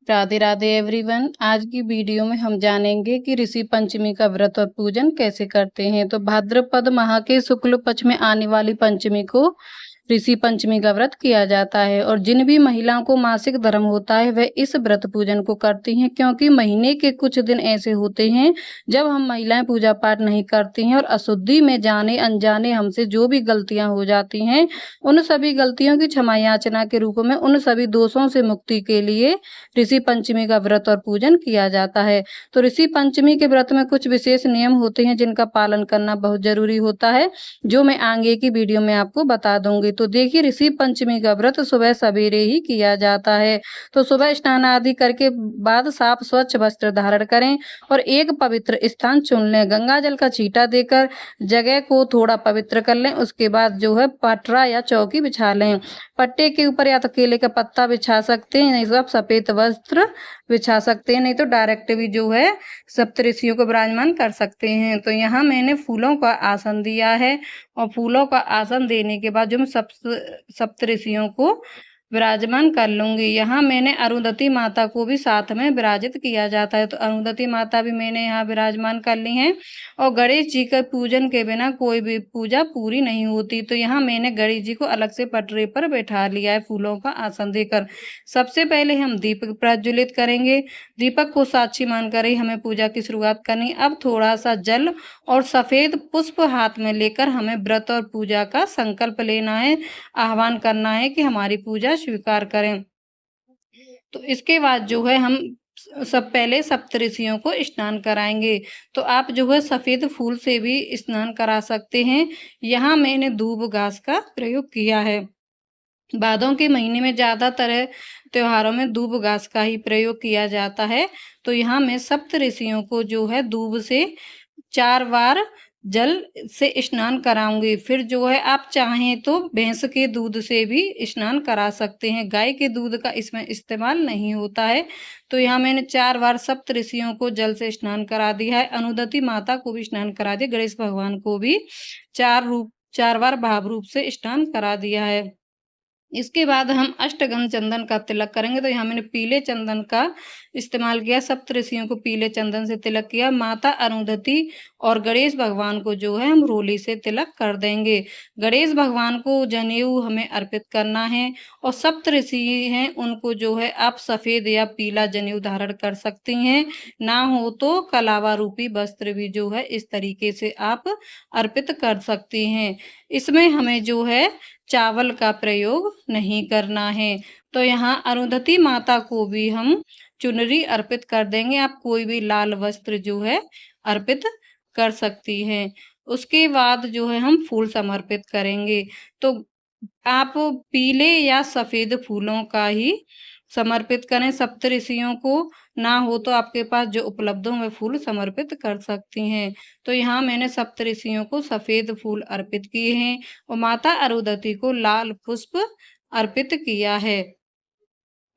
Radhe Radhe everyone. आज की video में हम जानेंगे कि ऋषि पंचमी का व्रत और पूजन कैसे करते हैं। तो भाद्रपद माह के शुक्ल पक्ष में आने वाली पंचमी को ऋषि पंचमी का व्रत किया जाता है और जिन भी महिलाओं को मासिक धर्म होता है वह इस व्रत पूजन को करती हैं, क्योंकि महीने के कुछ दिन ऐसे होते हैं जब हम महिलाएं पूजा पाठ नहीं करती हैं और अशुद्धि में जाने अनजाने हमसे जो भी गलतियां हो जाती हैं उन सभी गलतियों की क्षमा याचना के रूप में उन सभी दोषों से मुक्ति के लिए ऋषि पंचमी का व्रत और पूजन किया जाता है। तो ऋषि पंचमी के व्रत में कुछ विशेष नियम होते हैं जिनका पालन करना बहुत जरूरी होता है, जो मैं आगे की वीडियो में आपको बता दूंगी। तो देखिए, ऋषि पंचमी का व्रत सुबह सवेरे ही किया जाता है। तो सुबह स्नान आदि करके बाद साफ स्वच्छ वस्त्र धारण करें और एक पवित्र स्थान चुन लें। गंगा जल का छींटा देकर जगह को थोड़ा पवित्र कर लें। उसके बाद जो है पटरा या चौकी बिछा लें। पट्टे के ऊपर या तो केले का पत्ता बिछा सकते हैं, नहीं तो आप सफेद वस्त्र बिछा सकते हैं, नहीं तो डायरेक्ट भी जो है सप्तऋषियों को विराजमान कर सकते हैं। तो यहाँ मैंने फूलों का आसन दिया है और फूलों का आसन देने के बाद जो मैं सप्तऋषियों को विराजमान कर लूंगी। यहाँ मैंने अरुंधति माता को भी साथ में विराजित किया जाता है, तो अरुंधति माता भी मैंने यहाँ विराजमान कर ली हैं। और गणेश जी के पूजन के बिना कोई भी पूजा पूरी नहीं होती, तो यहाँ मैंने गणेश जी को अलग से पटरे पर बैठा लिया है फूलों का आसन देकर। सबसे पहले हम दीपक प्रज्वलित करेंगे। दीपक को साक्षी मानकर ही हमें पूजा की शुरुआत करनी। अब थोड़ा सा जल और सफेद पुष्प हाथ में लेकर हमें व्रत और पूजा का संकल्प लेना है, आह्वान करना है कि हमारी पूजा स्वीकार करें। तो इसके बाद जो है हम सब पहले सप्तऋषियों को स्नान कराएंगे। तो आप जो है सफेद फूल से भी स्नान करा सकते हैं। यहाँ मैंने दूब घास का प्रयोग किया है। भादों के महीने में ज्यादातर त्योहारों में दूब घास का ही प्रयोग किया जाता है। तो यहाँ मैं सप्तऋषियों को जो है दूब से 4 बार जल से स्नान कराऊंगी। फिर जो है आप चाहें तो भैंस के दूध से भी स्नान करा सकते हैं, गाय के दूध का इसमें इस्तेमाल नहीं होता है। तो यहाँ मैंने 4 बार सप्तऋषियों को जल से स्नान करा दिया है। अनुदति माता को भी स्नान करा दिया, गणेश भगवान को भी 4 बार भाव रूप से स्नान करा दिया है। इसके बाद हम अष्टगंध चंदन का तिलक करेंगे। तो यहाँ मैंने पीले चंदन का इस्तेमाल किया, सप्तऋषियों को पीले चंदन से तिलक किया। माता अरुंधति और गणेश भगवान को जो है हम रोली से तिलक कर देंगे। गणेश भगवान को जनेऊ हमें अर्पित करना है और सप्तऋषि हैं उनको जो है आप सफेद या पीला जनेऊ धारण कर सकती हैं, ना हो तो कलावा रूपी वस्त्र भी जो है इस तरीके से आप अर्पित कर सकती हैं। इसमें हमें जो है चावल का प्रयोग नहीं करना है। तो यहाँ अरुंधति माता को भी हम चुनरी अर्पित कर देंगे। आप कोई भी लाल वस्त्र जो है अर्पित कर सकती हैं। उसके बाद जो है हम फूल समर्पित करेंगे। तो आप पीले या सफेद फूलों का ही समर्पित करें सप्तऋषियों को, ना हो तो आपके पास जो उपलब्ध हो वे फूल समर्पित कर सकती हैं। तो यहाँ मैंने सप्तऋषियों को सफेद फूल अर्पित किए हैं और माता अरुंधति को लाल पुष्प अर्पित किया है।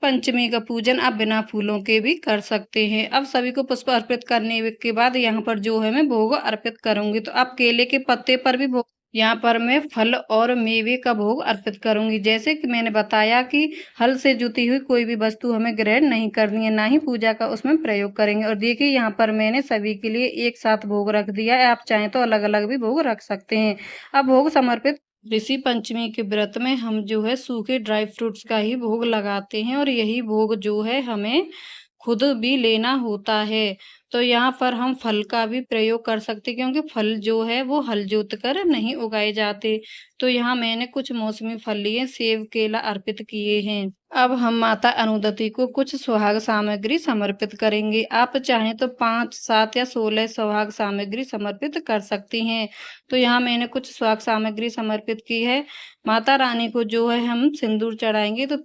पंचमी का पूजन आप बिना फूलों के भी कर सकते हैं। अब सभी को पुष्प अर्पित करने के बाद यहाँ पर जो है मैं भोग अर्पित करूंगी। तो आप केले के पत्ते पर भी भोग, यहाँ पर मैं फल और मेवे का भोग अर्पित करूंगी। जैसे कि मैंने बताया कि हल से जुती हुई कोई भी वस्तु हमें ग्रहण नहीं करनी है, ना ही पूजा का उसमें प्रयोग करेंगे। और देखिए यहाँ पर मैंने सभी के लिए एक साथ भोग रख दिया है, आप चाहें तो अलग अलग भी भोग रख सकते हैं। अब भोग समर्पित ऋषि पंचमी के व्रत में हम जो है सूखे ड्राई फ्रूट्स का ही भोग लगाते हैं और यही भोग जो है हमें खुद भी लेना होता है। तो यहाँ पर हम फल का भी प्रयोग कर सकते हैं, क्योंकि फल जो है वो हल जोत कर नहीं उगाए जाते। तो यहाँ मैंने कुछ मौसमी फल लिए, सेब केला अर्पित किए हैं। अब हम माता अरुंधति को कुछ सुहाग सामग्री समर्पित करेंगे। आप चाहें तो 5 7 या 16 सुहाग सामग्री समर्पित कर सकती हैं। तो यहाँ मैंने कुछ सुहाग सामग्री समर्पित की है। माता रानी को जो है हम सिंदूर चढ़ाएंगे। तो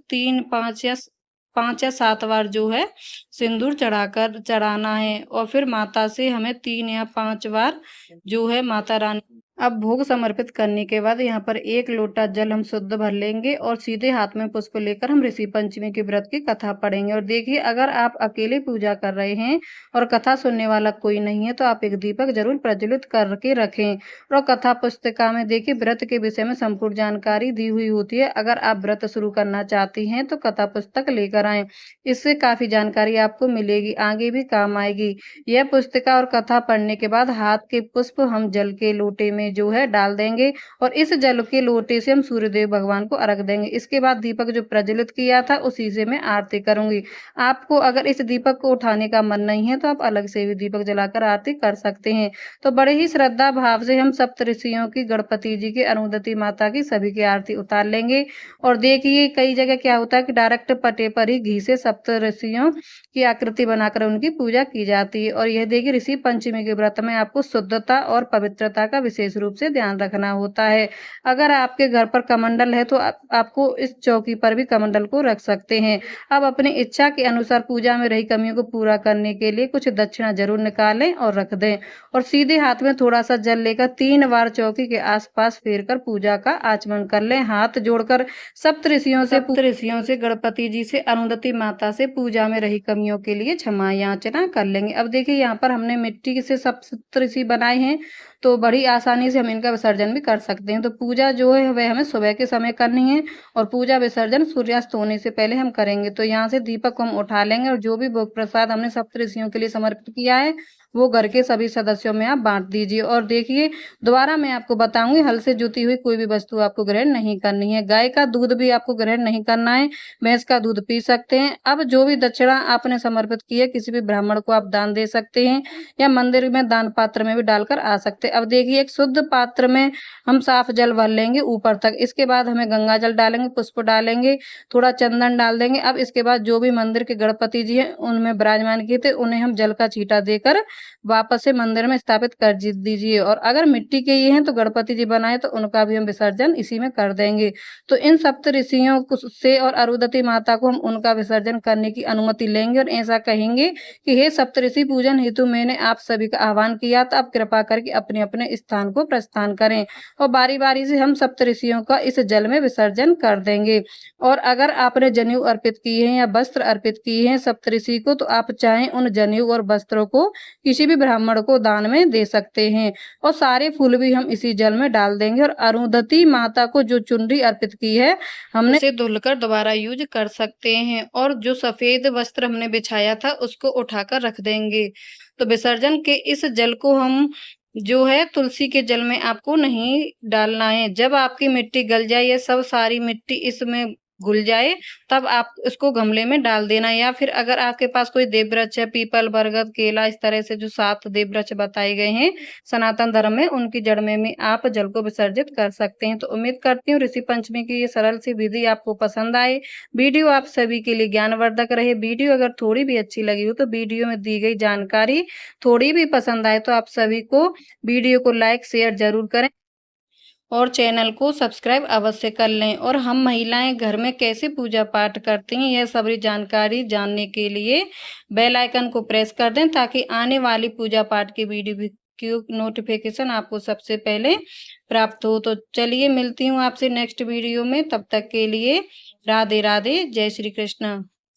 5 या 7 बार जो है सिंदूर चढ़ाना है और फिर माता से हमें 3 या 5 बार जो है माता रानी अब भोग समर्पित करने के बाद यहाँ पर 1 लोटा जल हम शुद्ध भर लेंगे और सीधे हाथ में पुष्प लेकर हम ऋषि पंचमी के व्रत की कथा पढ़ेंगे। और देखिए, अगर आप अकेले पूजा कर रहे हैं और कथा सुनने वाला कोई नहीं है तो आप एक दीपक जरूर प्रज्वलित करके रखें। और कथा पुस्तिका में देखिए व्रत के विषय में संपूर्ण जानकारी दी हुई होती है। अगर आप व्रत शुरू करना चाहती हैं तो कथा पुस्तक लेकर आएं, इससे काफी जानकारी आपको मिलेगी, आगे भी काम आएगी। यह पुस्तिका और कथा पढ़ने के बाद हाथ के पुष्प हम जल के लोटे में जो है डाल देंगे और इस जल के लोटे से हम सूर्यदेव भगवान को अर्घ देंगे। इसके बाद दीपक जो प्रज्वलित किया था उसी से मैं आरती करूंगी। आपको अगर इस दीपक को उठाने का मन नहीं है तो आप अलग से भी दीपक जलाकर आरती कर सकते हैं। तो बड़े ही श्रद्धा भाव से हम सप्तऋषियों की, गणपति जी की, अरुंधति माता की, सभी की आरती उतार लेंगे। और देखिए कई जगह क्या होता है कि डायरेक्ट पटे पर ही घी से सप्तऋषियों की आकृति बनाकर उनकी पूजा की जाती है। और यह देखिए ऋषि पंचमी के व्रत में आपको शुद्धता और पवित्रता का विशेष रूप से ध्यान रखना होता है। अगर आपके घर पर कमंडल है तो आपको इस चौकी पर भी कमंडल को रख सकते हैं। अब अपनी इच्छा के अनुसार पूजा में रही कमियों को पूरा करने के लिए कुछ दक्षिणा जरूर निकालें और रख दें। और सीधे हाथ में थोड़ा सा जल लेकर 3 बार चौकी के आसपास फेर कर पूजा का आचमन कर लें। हाथ जोड़कर सप्तऋषियों से, गणपति जी से, अरुंधति माता से पूजा में रही कमियों के लिए क्षमा याचना कर लेंगे। अब देखिए यहाँ पर हमने मिट्टी से सप्तऋषि बनाए हैं तो बड़ी आसानी से हम इनका विसर्जन भी कर सकते हैं। तो पूजा जो है वह हमें सुबह के समय करनी है और पूजा विसर्जन सूर्यास्त होने से पहले हम करेंगे। तो यहाँ से दीपक को हम उठा लेंगे और जो भी भोग प्रसाद हमने सप्तऋषियों के लिए समर्पित किया है वो घर के सभी सदस्यों में आप बांट दीजिए। और देखिए दोबारा मैं आपको बताऊंगी, हल से जुती हुई कोई भी वस्तु आपको ग्रहण नहीं करनी है। गाय का दूध भी आपको ग्रहण नहीं करना है, भैंस का दूध पी सकते हैं। अब जो भी दक्षिणा आपने समर्पित की है किसी भी ब्राह्मण को आप दान दे सकते हैं या मंदिर में दान पात्र में भी डालकर आ सकते हैं। अब देखिए एक शुद्ध पात्र में हम साफ जल भर लेंगे ऊपर तक। इसके बाद हमें गंगा जल डालेंगे, पुष्प डालेंगे, थोड़ा चंदन डाल देंगे। अब इसके बाद जो भी मंदिर के गणपति जी हैं उनमें विराजमान किए थे उन्हें हम जल का छींटा देकर वापस से मंदिर में स्थापित कर दीजिए। और अगर मिट्टी के ये हैं तो गणपति जी बनाए तो उनका भी हम विसर्जन इसी में कर देंगे। तो इन सप्तऋषियों से और अरुंधति माता को हम उनका विसर्जन करने की अनुमति लेंगे और ऐसा कहेंगे कि हे सप्तऋषि, पूजन हेतु मैंने आप सभी का आह्वान किया था, अब कृपा करके अपने अपने स्थान को प्रस्थान करें। और बारी बारी से हम सप्तऋषियों का इस जल में विसर्जन कर देंगे। और अगर आपने जनेऊ अर्पित किए हैं या वस्त्र अर्पित किए हैं सप्तऋषि को तो आप चाहें उन जनेऊ और वस्त्रों को किसी भी ब्राह्मण को दान में दे सकते हैं। और सारे फूल भी हम इसी जल में डाल देंगे। और अरुंधति माता को जो चुनरी अर्पित की है हमने उसे धुलकर दोबारा यूज कर सकते हैं। और जो सफेद वस्त्र हमने बिछाया था उसको उठाकर रख देंगे। तो विसर्जन के इस जल को हम जो है तुलसी के जल में आपको नहीं डालना है। जब आपकी मिट्टी गल जाए या सब सारी मिट्टी इसमें घुल जाए तब आप इसको गमले में डाल देना। या फिर अगर आपके पास कोई देव वृक्ष है, पीपल, बरगद, केला, इस तरह से जो 7 देव वृक्ष बताए गए हैं सनातन धर्म में, उनकी जड़ में आप जल को विसर्जित कर सकते हैं। तो उम्मीद करती हूँ ऋषि पंचमी की ये सरल सी विधि आपको पसंद आए, वीडियो आप सभी के लिए ज्ञानवर्धक रहे। वीडियो अगर थोड़ी भी अच्छी लगी हो तो वीडियो में दी गई जानकारी थोड़ी भी पसंद आए तो आप सभी को वीडियो को लाइक शेयर जरूर करें और चैनल को सब्सक्राइब अवश्य कर लें। और हम महिलाएं घर में कैसे पूजा पाठ करती हैं यह सारी जानकारी जानने के लिए बेल आइकन को प्रेस कर दें ताकि आने वाली पूजा पाठ की वीडियो की नोटिफिकेशन आपको सबसे पहले प्राप्त हो। तो चलिए मिलती हूँ आपसे नेक्स्ट वीडियो में, तब तक के लिए राधे राधे, जय श्री कृष्ण।